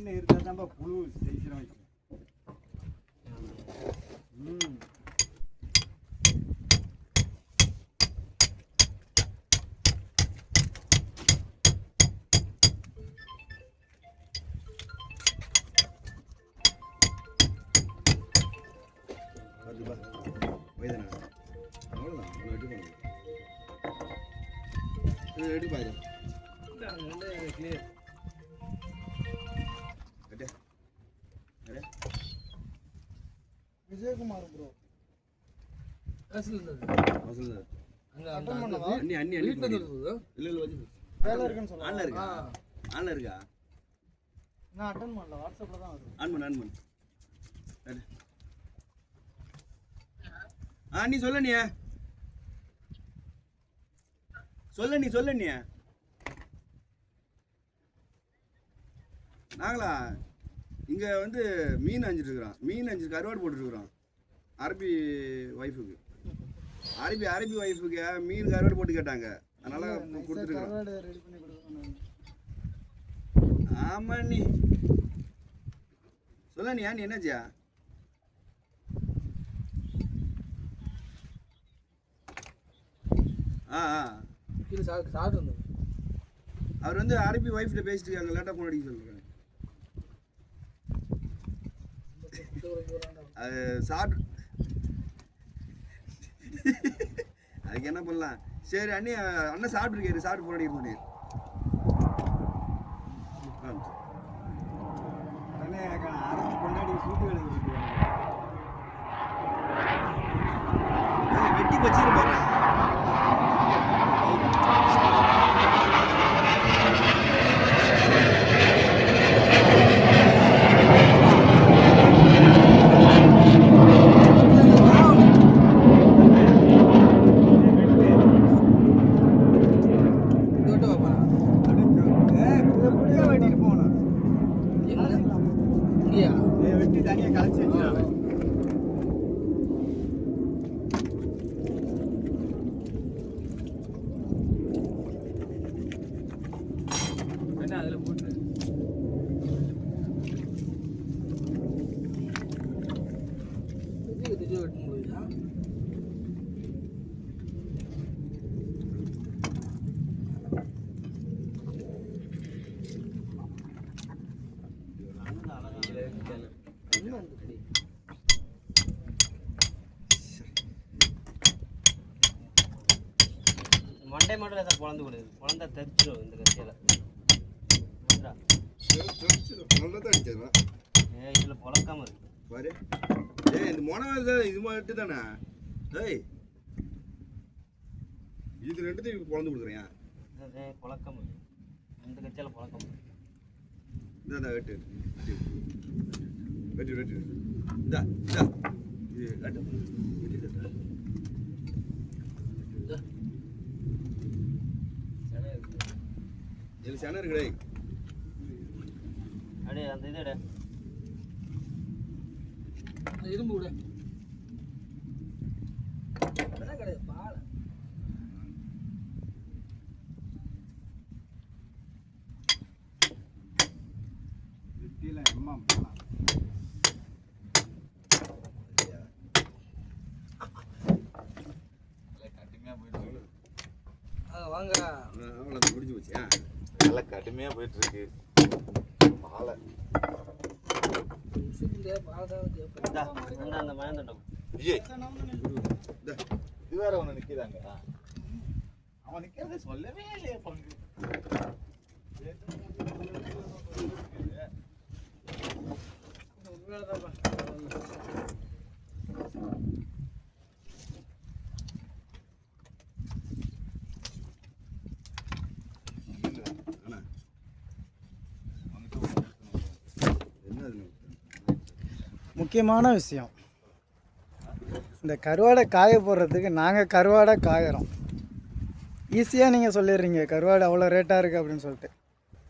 மண் இருந்தால் தான்ப்பா புழு சீக்கிரம் வைக்கும். விஜயகுமார் ப்ரோ ஆன்ல இருக்கா? நான் அட்டன் பண்ணல, வாட்ஸ்அப்ல தான் வருது. ஆன் பண்ணு. நீ சொல்ல நீ நாங்களா இங்கே வந்து மீன் அஞ்சிட்டு கருவாடு போட்டுருக்குறோம். அரபி ஒய்ஃபுக்கு மீன் கருவாடு போட்டு கேட்டாங்க, அதனால கொடுத்துருக்குறோம். ஆமா நீ சொல்ல நீ என்னாச்சியா? அவர் வந்து அரபி ஒய்ஃப்ட பேசிட்டு இருக்காங்க, லேட்டாக போன் அடிக்க சொல்லிருக்காங்க. அது சாப்பிட்டு அதுக்கு என்ன பண்ணலாம்? சரி அண்ணன் சாப்பிட்டுருக்காரு, சாப்பிட்டு போன் அடிக்க முடியாது. வெட்டி வச்சிருப்பாங்க. வெட்டி தனியாக கலைச்சி வச்சுருவாங்க. அதில் போட்டு வெட்ட முடியுதா? மண்டை மட்டும் லேசாக பொழந்து விடுது, பொழந்தா தெரிச்சிடும் இந்த கத்தியால். இதில் பொழக்காம இருக்கு பாரு. இந்த மொனை இது மட்டும் தானே? இது ரெண்டுத்தையும் பொழந்து கொடுக்குறேன். பொழக்காம இருக்கு இந்த கத்தியால், பொழக்காம இருக்கு. இந்த வெட்டு வெட்டி வெட்டி இந்தா இது கட்டு வெட்டி கட்டு. இதில் சென இருக்குடே. அடே அந்த இது எடு, இரும்பு விட கிடையாது. பால் வெட்டியில் எம்மா போகலாம். வாங்க அவ்வளோ முடிஞ்சு போச்சியா? நல்லா கடுமையாக போயிட்டுருக்கு. பாலை அந்த மயந்தட்டம் இது வேற ஒன்று நிற்கிறாங்க. அவன் நிற்கிறத சொல்லவே இல்லையே பங்கு. முக்கியமான விஷயம், இந்த கருவாடை காய போடுறதுக்கு நாங்கள் கருவாடை காயறோம். ஈஸியாக நீங்கள் சொல்லிடுறீங்க கருவாடு அவ்வளோ ரேட்டாக இருக்குது அப்படின்னு சொல்லிட்டு.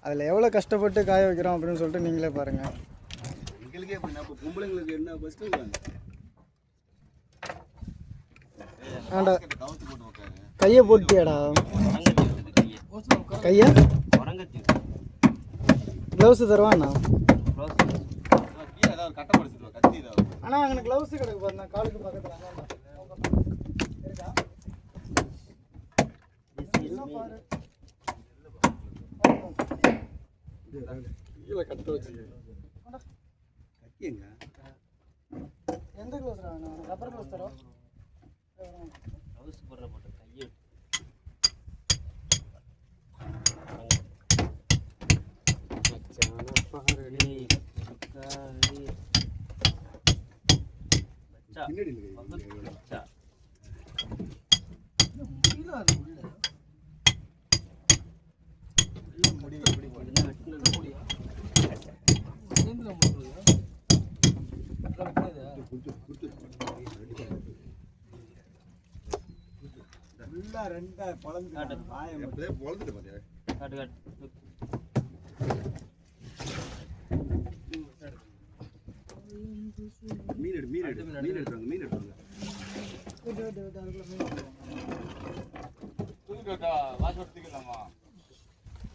அதில் எவ்வளோ கஷ்டப்பட்டு காய வைக்கிறோம் அப்படின்னு சொல்லிட்டு நீங்களே பாருங்கள். எங்களுக்கே பொம்பளைங்களுக்கு என்ன ஃபஸ்ட்டு ஆண்டா கையை போட்டியாடா, கையை க்ளவுஸு தருவாண்ணா. ஆனால் அங்கே க்ளவுஸு கிடக்கு பாருங்க காலுக்கு பக்கத்தில் இருக்கா எல்லாம் பாரு கீழே கட்ட வச்சு கட்டிங்க எந்த க்ளவுஸ் வேணும் ரப்பர் க்ளவுஸ் தரோம் க்ளவுஸ் போடுற போட்டு கையை பின்னாடி ரெண்டா குழந்தை பொழந்துட்டு பாத்தியா காட்டு காட்டு மீன் எடுத்துவாங்க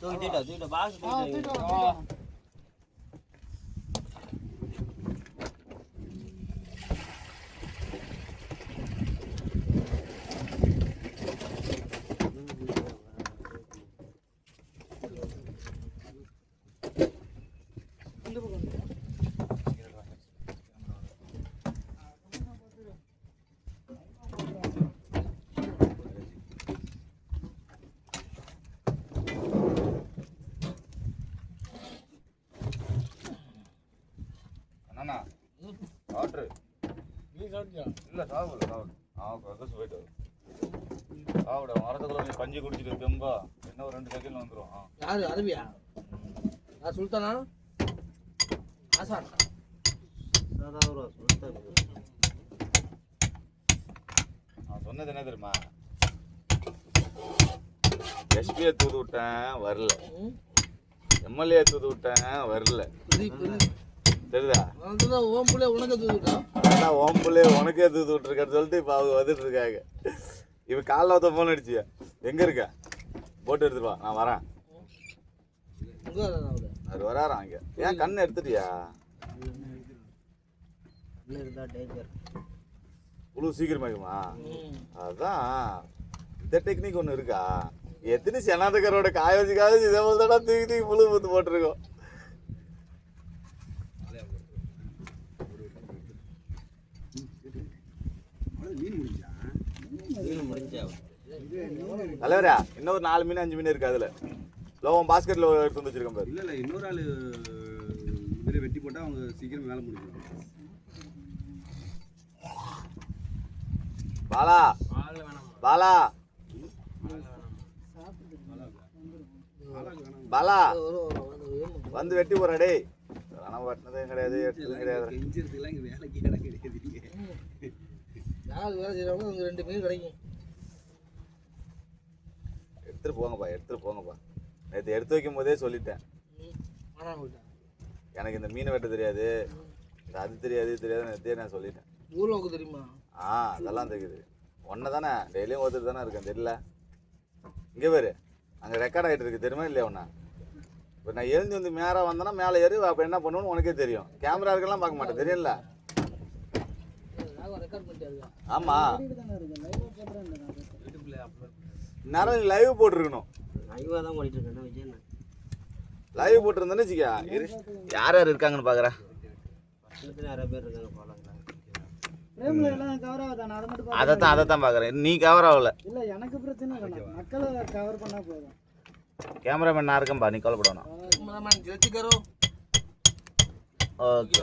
தூக்கிட்டா பாக்ஸ் அண்ணா ஆர்டர் நீ சாப்பிட்டியா இல்லை சாப்பிடல கக்கசு போயிட்டு சாப்பிட மரத்துக்குள்ள நீ கஞ்சி குடிச்சிட்டு தெம்பா என்ன ஒரு 2 செகண்ட் வந்துடும் யாரு அரபியா நான் சுல்தானா ஆசான் சாதாரண சுல்தான் நான் சொன்னது என்ன தெரியுமா எஸ்பியை தூது விட்டேன் வரல எம்எல்ஏ தூது விட்டேன் வரல தெரியுதா ஓம்புல உனக்கு தூக்கிட்டா அதான் ஓம்புலே உனக்கே தூது விட்டுருக்கேன்னு சொல்லிட்டு இப்போ அவங்க வந்துட்டு இருக்காங்க இவன் காலைல ஒருத்த ஃபோன் அடிச்சியா எங்கே இருக்க போட்டு எடுத்துட்டு வா நான் வரேன் அது வராராம் அங்கே ஏன் கண்ணு எடுத்துட்டியா இவ்வளோ சீக்கிரமாக்குமா அதுதான் இந்த டெக்னிக் ஒன்று இருக்கா எத்தனை செனாதகரோட காய வச்சுக்காது இதே போல தானே தூக்கி தூக்கி புழு பூத்து போட்டிருக்கோம் தலைவரா இன்னொரு 4 மீன் 5 மீன் இருக்கு அதுல லோகம் பாஸ்கெட்ல எடுத்து வந்து வச்சிருக்கேன் பாரு இல்ல இன்னொரு ஆளு இதுல வெட்டி போட்டா அவங்க சீக்கிரம் வேலை முடிஞ்சிடும் பாலா பாலா பாலா வந்து வெட்டி போறா டேய் நான் வெட்டினதே கிடையாது எடுத்ததும் கிடையாது கெஞ்சிறதுக்குலாம் இங்க வேலைக்கு இடம் கிடையாது யார் வேலை செய்யறாங்க அங்க 2 மீன் கிடைக்கும் எடுத்துட்டு போங்கப்பா நேற்று எடுத்து வைக்கும் போதே சொல்லிட்டேன் எனக்கு இந்த மீனை வெட்ட தெரியாது இந்த அது தெரியாது இது தெரியாது நேற்றே நான் சொல்லிட்டேன் ஊர்ல தெரியுமா அதெல்லாம் தெரியுது ஒன்றை தானே டெய்லியும் ஒருத்தர் தானே இருக்கேன் தெரியல இங்கே பேர் அங்கே ரெக்கார்ட் ஆகிட்டு இருக்கு தெரியுமா இல்லையா ஒன்றா இப்போ நான் எழுந்து வந்து மேலே வந்தேன்னா மேலே ஏறி அப்போ என்ன பண்ணுவோன்னு உனக்கே தெரியும் கேமரா இருக்கலாம் பார்க்க மாட்டேன் தெரியல ஆமாம் நேரம் லைவ் போட்டிருக்கணும் லைவாக தான் ஓடிட்டு இருக்கேன் விஜய் லைவ் போட்டிருந்தேன்னு வச்சுக்கா யார் யார் இருக்காங்கன்னு பார்க்குறேன் நிறைய பேர் இருக்காங்க போலாங்களா அதைத்தான் பார்க்குறேன் நீ கவர் ஆகல இல்லை எனக்கு பிரச்சனை இல்லை மக்களை கவர் பண்ணால் போதும் கேமராமேன் நான் இருக்கேன்பா நீ கவலைப்படணும் ஓகே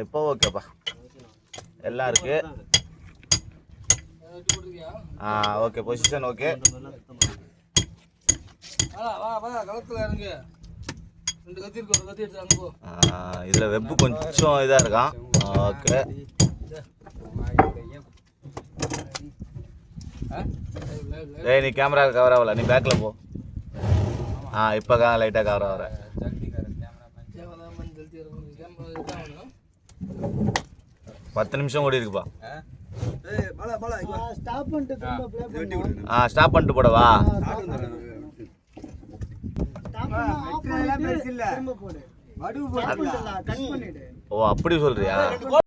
இப்போ ஓகேப்பா எல்லாம் இருக்கு ஓகே பொசிஷன் ஓகே இதில் வெப்பு கொஞ்சம் இதாக இருக்கான் ஓகே டேய் நீ கேமரா கவர் ஆகல நீ பேக்கில் போ இப்போ லைட்டாக கவர் ஆகிற 10 நிமிஷம் ஓடி இருக்குப்பா ஸ்டாப் பண்ணிட்டு திரும்ப ப்ளே பண்ணு ஸ்டாப் பண்ணிட்டு போடவா ஸ்டாப் பண்ணா ஆஃப் பண்ணிட்டு திரும்ப போடு கட் பண்ணிடு ஓ அப்படி சொல்றியா